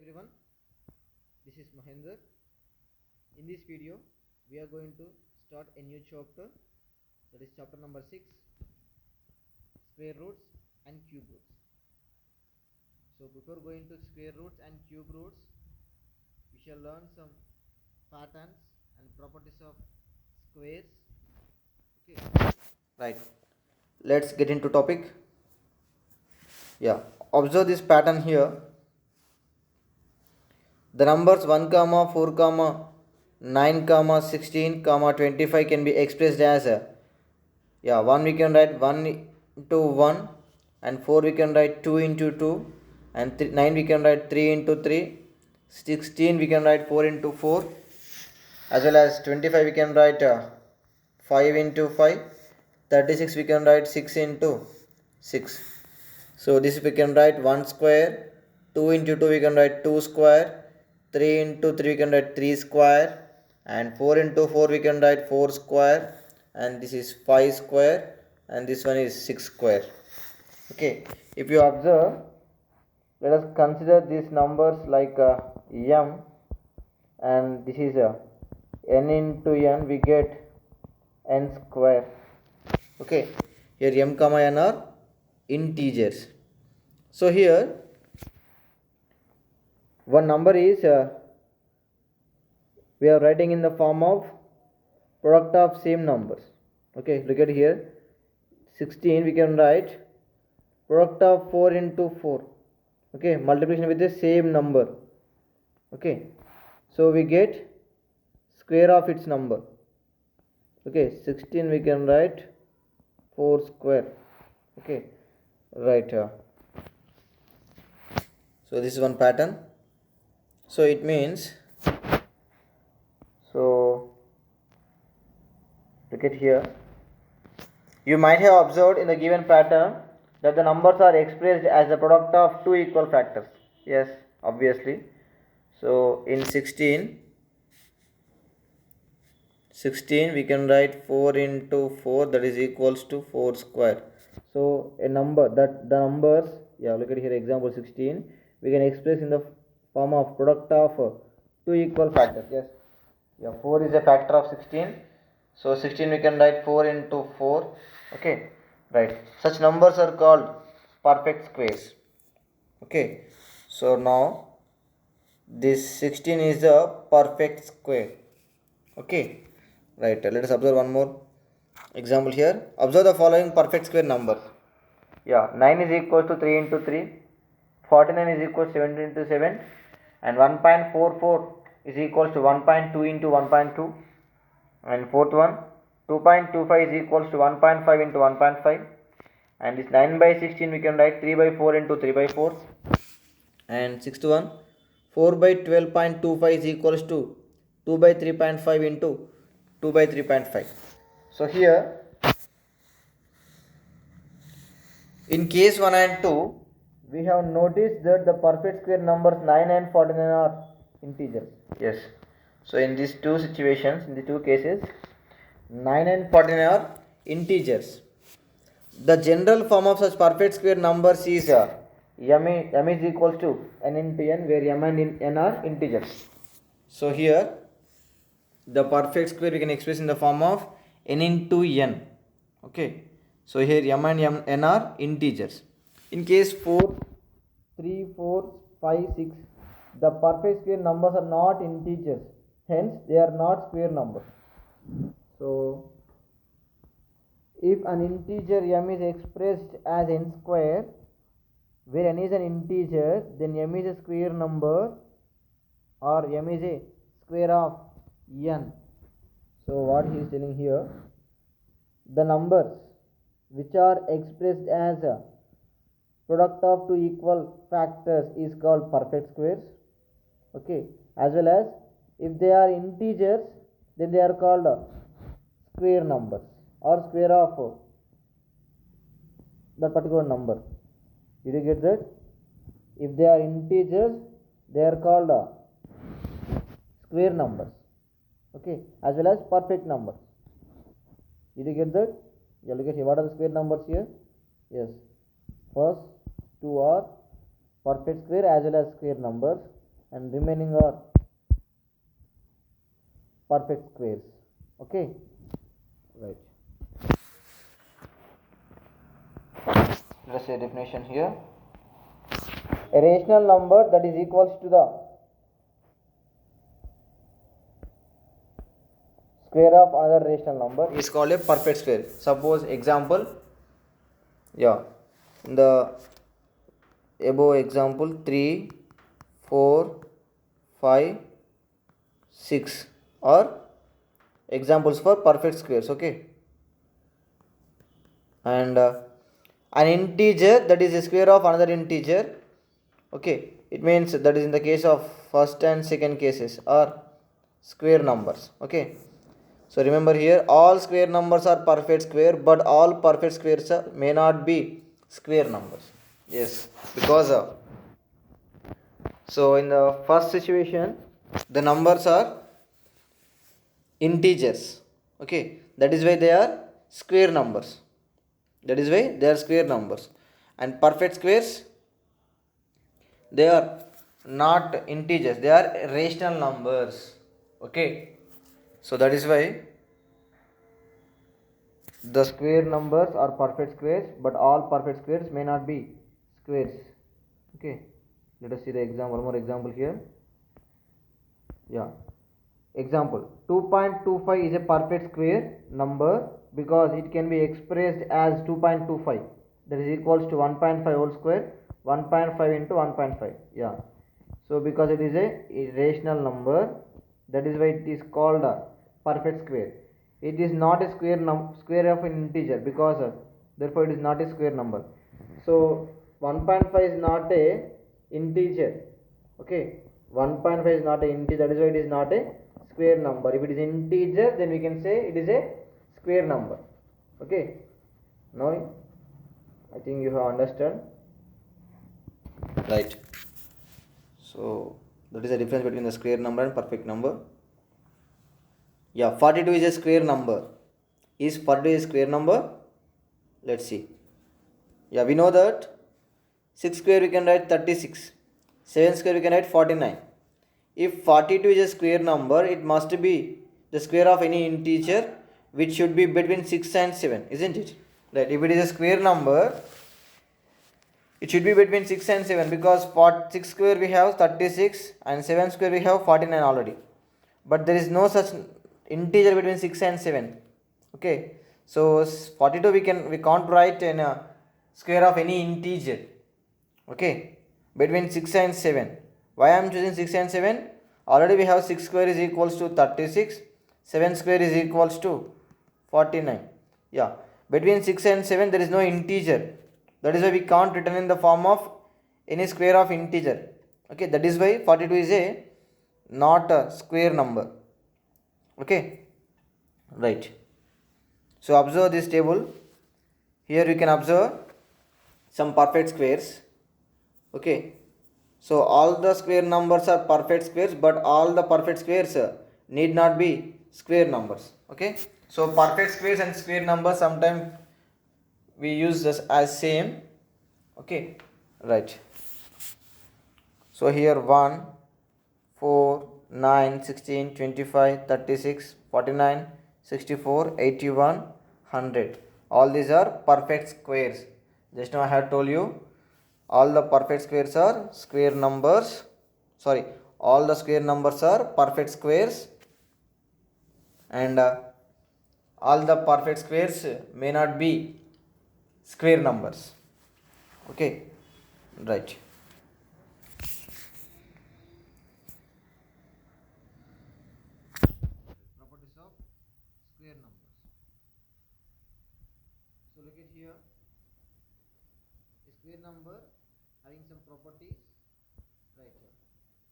everyone, this is Mahendra. In this video, we are going to start a new chapter, that is chapter number 6, square roots and cube roots. So before going to square roots and cube roots, we shall learn some patterns and properties of squares. Okay. Right. Let's get into topic. Yeah. Observe this pattern here. The numbers 1, 4, 9, 16, 25 can be expressed as 1 we can write 1 into 1, and 4 we can write 2 into 2, and 9 we can write 3 into 3, 16 we can write 4 into 4, as well as 25 we can write 5 into 5, 36 we can write 6 into 6. So this we can write 1 square, 2 into 2 we can write 2 square, 3 into 3 we can write 3 square, and 4 into 4 we can write 4 square, and this is 5 square, and this one is 6 square. Okay, if you observe, let us consider these numbers like m, and this is n into n, we get n square. Okay, here m comma n are integers. So here one number is we are writing in the form of product of same numbers. Okay, look at here, 16 we can write product of 4 into 4. Okay, multiplication with the same number. Okay, so we get square of its number. Okay, 16 we can write 4 square. Okay, right. So this is one pattern. So it means, so look at here, you might have observed in the given pattern that the numbers are expressed as the product of two equal factors. Yes, obviously. So in 16 we can write 4 into 4, that is equals to 4 square. So a number that the numbers, look at here, example 16, we can express in the form of product of two equal factors. Yes, 4 is a factor of 16, so 16 we can write 4 into 4. Okay, right, such numbers are called perfect squares. Okay, so now this 16 is a perfect square. Okay, right, let us observe one more example here. Observe the following perfect square numbers. 9 is equal to 3 into 3, 49 is equal to 17 into 7, and 1.44 is equal to 1.2 into 1.2, and fourth one, 2.25 is equals to 1.5 into 1.5, and this 9 by 16 we can write 3 by 4 into 3 by 4, and sixth one, 4 by 12.25 is equals to 2 by 3.5 into 2 by 3.5. So here, in case 1 and 2, we have noticed that the perfect square numbers 9 and 49 are integers. Yes. So in these two situations, in the two cases, 9 and 49 are integers. The general form of such perfect square numbers is m is equals to n into n, where m and n are integers. So here, the perfect square we can express in the form of n into n. Okay, so here m and n are integers. In case 4, 3, 4, 5, 6, the perfect square numbers are not integers, hence they are not square numbers. So if an integer m is expressed as n square, where n is an integer, then m is a square number, or m is a square of n. So what he is telling here, the numbers which are expressed as a product of two equal factors is called perfect squares. Okay, as well as if they are integers, then they are called square numbers, or square of that particular number. Did you get that? If they are integers, they are called square numbers. Okay, as well as perfect numbers. Did you get that? Look at here. What are the square numbers here? Yes, first two are perfect square as well as square numbers, and remaining are perfect squares. Okay, right. Let's say definition here. A rational number that is equals to the square of another rational number is called a perfect square. Suppose example, in the above example 3, 4, 5, 6 are examples for perfect squares. Okay, and an integer that is a square of another integer. Okay, it means that is in the case of first and second cases are square numbers. Okay, so remember here all square numbers are perfect square, but all perfect squares may not be square numbers. Yes, because so in the first situation the numbers are integers. Okay, that is why they are square numbers. That is why they are square numbers. And perfect squares, they are not integers, they are rational numbers. Okay, so that is why the square numbers are perfect squares, but all perfect squares may not be squares. Okay, let us see the example, one more example here. Example 2.25 is a perfect square number because it can be expressed as 2.25, that is equals to 1.5 whole square, 1.5 into 1.5. So because it is a rational number, that is why it is called a perfect square. It is not a square of an integer, because therefore it is not a square number. So 1.5 is not a integer. Okay, 1.5 is not an integer, that is why it is not a square number. If it is integer, then we can say it is a square number. Okay, now I think you have understood, right? So that is the difference between the square number and perfect number. 42 is a square number. Is 42 a square number? Let's see. We know that 6 square we can write 36, 7 square we can write 49. If 42 is a square number, it must be the square of any integer which should be between 6 and 7, isn't it? Right. If it is a square number, it should be between 6 and 7, because 6 square we have 36 and 7 square we have 49 already. But there is no such integer between 6 and 7. Okay, so 42 we can't write in a square of any integer. Okay, between 6 and 7. Why I am choosing 6 and 7? Already we have 6 square is equals to 36, 7 square is equals to 49. Between 6 and 7 there is no integer, that is why we can't return in the form of any square of integer. Okay, that is why 42 is a not a square number. Okay, right. So observe this table. Here you can observe some perfect squares. Okay, so all the square numbers are perfect squares, but all the perfect squares need not be square numbers. Okay, so perfect squares and square numbers sometimes we use this as same. Okay, right. So here 1, 4, 9, 16, 25, 36, 49, 64, 81, 100. All these are perfect squares. Just now I have told you all the perfect squares are square numbers. Sorry, all the square numbers are perfect squares, and all the perfect squares may not be square numbers. Okay, right. Properties of square numbers. So look at here, a square number having some properties, right here.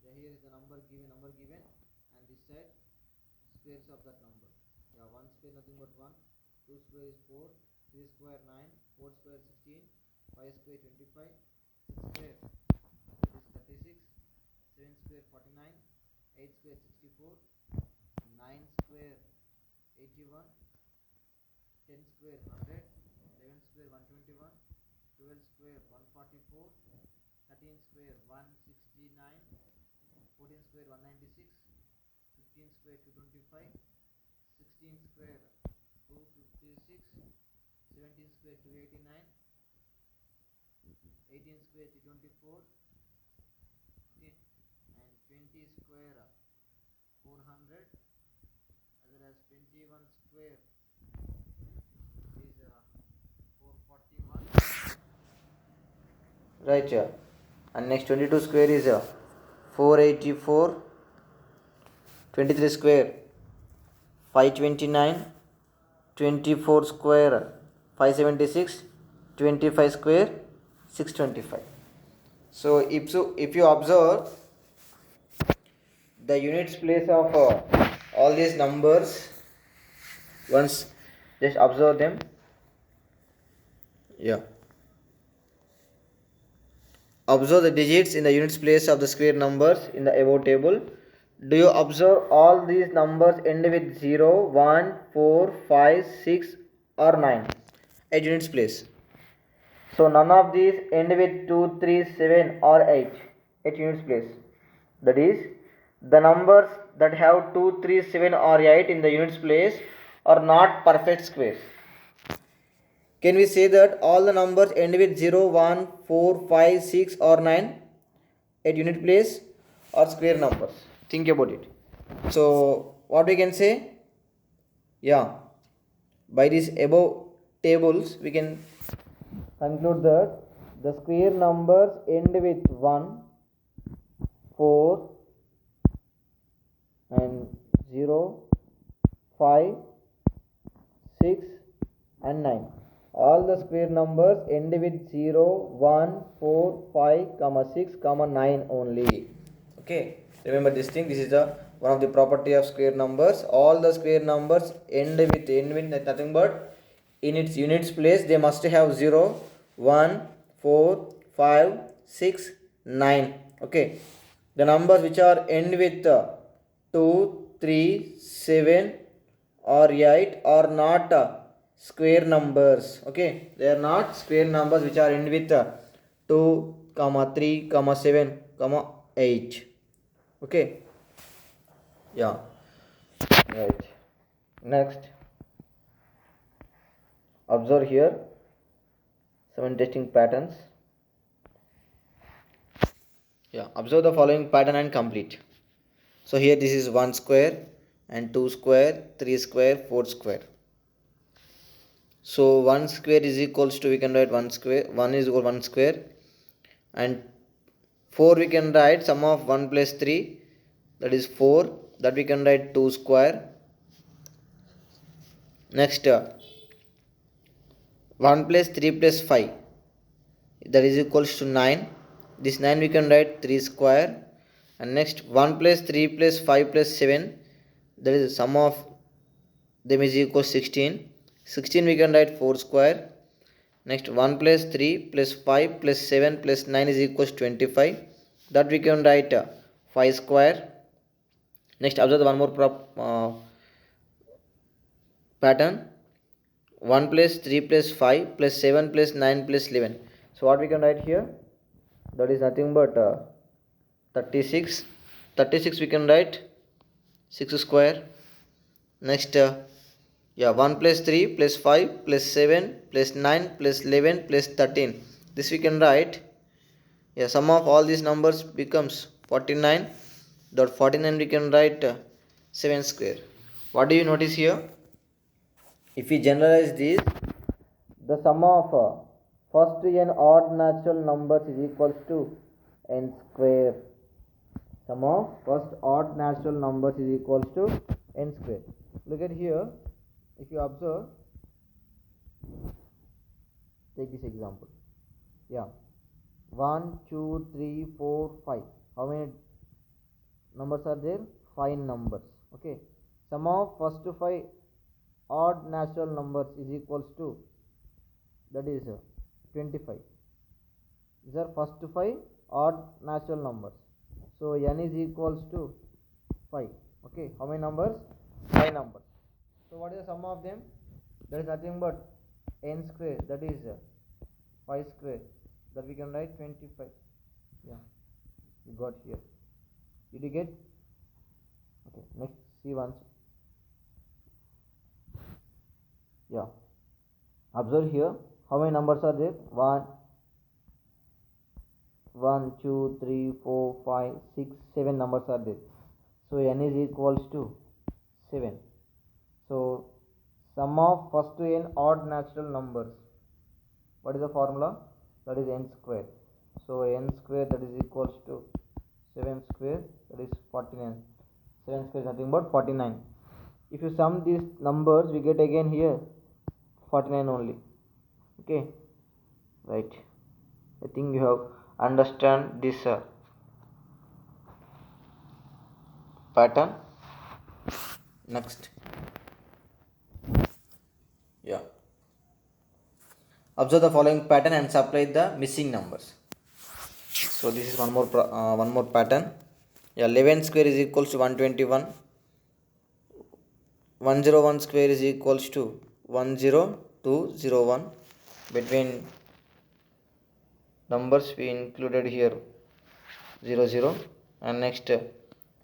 Here is the number given, and this side squares of that number. 1 square nothing but 1, 2 square is 4, 3 square 9, 4 square 16, 5 square 25, 6 square that is 36, 7 square 49, 8 square 64, 9 square 81, 10 square 100, 11 square 121, 12 square 144, 13 square 169, square 196, 15 square 225, 16 square 256, 17 square 289, 18 square 324, okay, and 20 square 400, as well as 21 square is 441, right here, and next 22 square is 484, 23 square 529, 24 square 576, 25 square 625. So if you observe the units place of all these numbers, once just observe them. Yeah, observe the digits in the units place of the square numbers in the above table. Do you observe all these numbers end with 0, 1, 4, 5, 6 or 9 at units place? So none of these end with 2, 3, 7 or 8 at units place. That is, the numbers that have 2, 3, 7 or 8 in the units place are not perfect squares. Can we say that all the numbers end with 0, 1, 4, 5, 6 or 9 at unit place are square numbers? Think about it. So what we can say? Yeah, by these above tables we can conclude that the square numbers end with 1, 4 and 0, 5, 6 and 9. All the square numbers end with 0, 1, 4, 5, 6, 9 only. Okay, remember this thing. This is the one of the property of square numbers. All the square numbers end with nothing but in its units place they must have 0, 1, 4, 5, 6, 9. Okay, the numbers which are end with 2, 3, 7 or 8 are not square numbers. Okay, they are not square numbers which are end with 2, 3, 7, 8. Okay, yeah, right. Next, observe here some interesting patterns. Yeah, observe the following pattern and complete. So here this is 1 square and 2 square, 3 square, 4 square. So 1 square is equals to, we can write 1 square, 1 is equal to 1 square, and 4 we can write sum of 1 plus 3, that is 4, that we can write 2 square. Next 1 plus 3 plus 5, that is equals to 9, this 9 we can write 3 square. And next 1 plus 3 plus 5 plus 7, that is the sum of them is equal to 16, 16 we can write 4 square. Next 1 plus 3 plus 5 plus 7 plus 9 is equals to 25, that we can write 5 square. Next observe one more pattern, 1 plus 3 plus 5 plus 7 plus 9 plus 11. So what we can write here, that is nothing but 36, 36 we can write 6 square. Next 1 plus 3 plus 5 plus 7 plus 9 plus 11 plus 13, this we can write, sum of all these numbers becomes 49, that 49 we can write 7 square. What do you notice here? If we generalize this, the sum of first n odd natural numbers is equals to n square. Sum of first odd natural numbers is equals to n square. Look at here, if you observe, take this example. 1, 2, 3, 4, 5. How many numbers are there? 5 numbers. Okay, sum of first 5 odd natural numbers is equals to, that is 25. These are first 5 odd natural numbers. So n is equals to 5. Okay, how many numbers? 5 numbers. So what is the sum of them? There is nothing but n square, that is 5 square, that we can write 25. You got here. Did you get? Okay, next see once. Yeah, observe here how many numbers are there. 1 2 3 4 5 6 7 numbers are there. So n is equals to 7. So sum of first to n odd natural numbers. What is the formula? That is n square. So n square, that is equals to 7 square, that is 49. 7 square is nothing but 49. If you sum these numbers, we get again here 49 only. Okay, right. I think you have understand this pattern. Next, yeah, observe the following pattern and supply the missing numbers. So this is one more pattern. Yeah, 11 square is equals to 121. 101 square is equals to 10201. Between numbers we included here 00. And next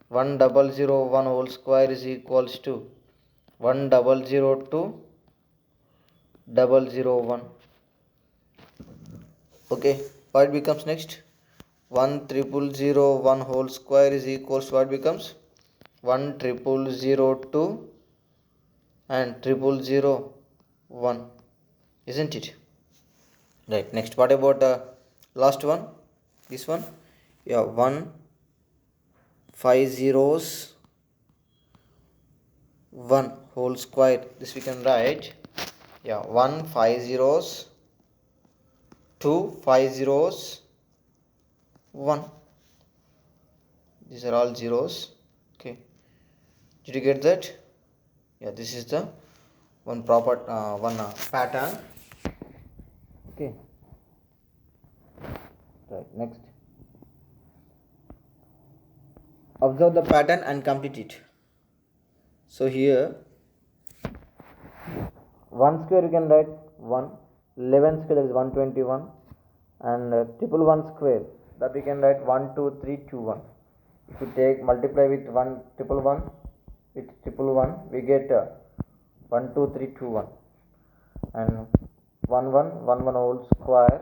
1001 whole square is equals to 1002 001. Okay, what becomes next? 10001 whole square is equals to what becomes 10002 and 0001, isn't it? Right. Next, what about last one? This one, yeah, 1 5 zeros 1 whole square. This we can write, yeah, 1 5 zeros 2 5 zeros 1. These are all zeros. Okay, did you get that? Yeah, this is the one pattern. Okay, right. Next, observe the pattern and complete it. So here 1 square you can write 1, 11 square, that is 121, and triple 1 square, that we can write 1 2 3 2 1. If you take multiply with 1 triple 1 with triple 1, we get 1 2 3 2 1, and 1 1 1 1 whole square,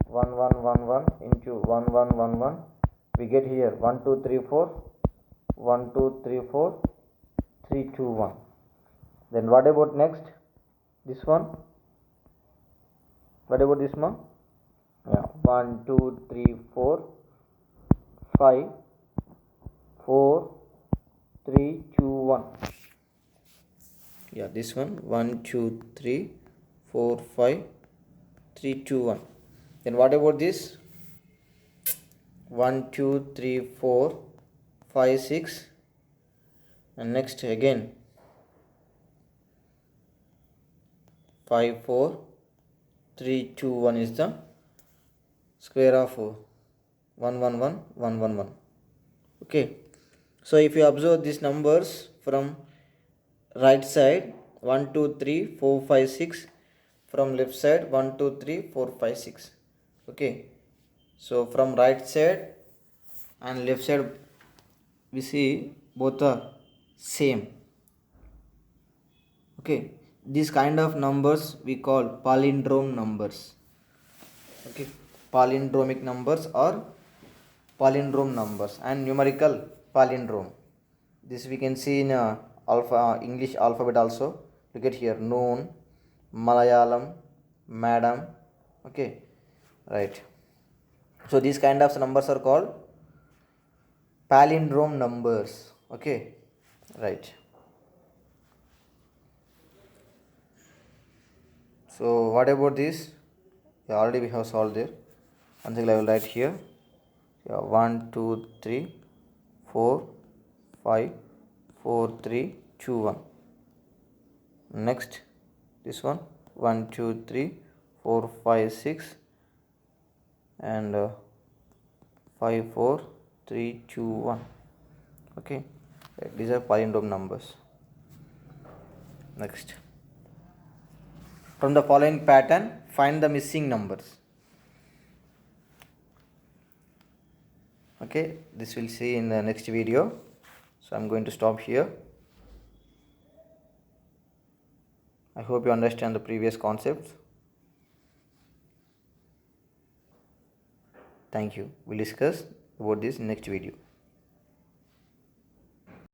1 1 1 1 into 1 1 1 1, we get here 1 2 3 4 1 2 3 4 3 2 1. Then what about next? This one. What about this one? Yeah, 1 2 3 4 5 4 3 2 1. Yeah, this one 1 2 3 4 5 3 2 1. Then what about this? 1 2 3 4 5 6, and next again 5 4 3 2 1 is the square of 1 1 1 1 1 1. Okay, so if you observe these numbers from right side 1 2 3 4 5 6, from left side 1 2 3 4 5 6. Okay, so from right side and left side we see both are same. Okay, these kind of numbers we call palindrome numbers. Okay, palindromic numbers or palindrome numbers and numerical palindrome. This we can see in English alphabet also. Look at here, noon, Malayalam, madam. Okay, right. So these kind of numbers are called palindrome numbers. Okay, right. So what about this? Yeah, already we have solved there. Once again I will write here. Yeah, 1 2 3 4 5 4 3 2 1. Next, this one 1 2 3 4 5 6 and 5 4 3 2 1. Okay, right. These are palindrome numbers. Next, from the following pattern, find the missing numbers. Okay, this we'll see in the next video. So I'm going to stop here. I hope you understand the previous concepts. Thank you. We'll discuss about this in next video.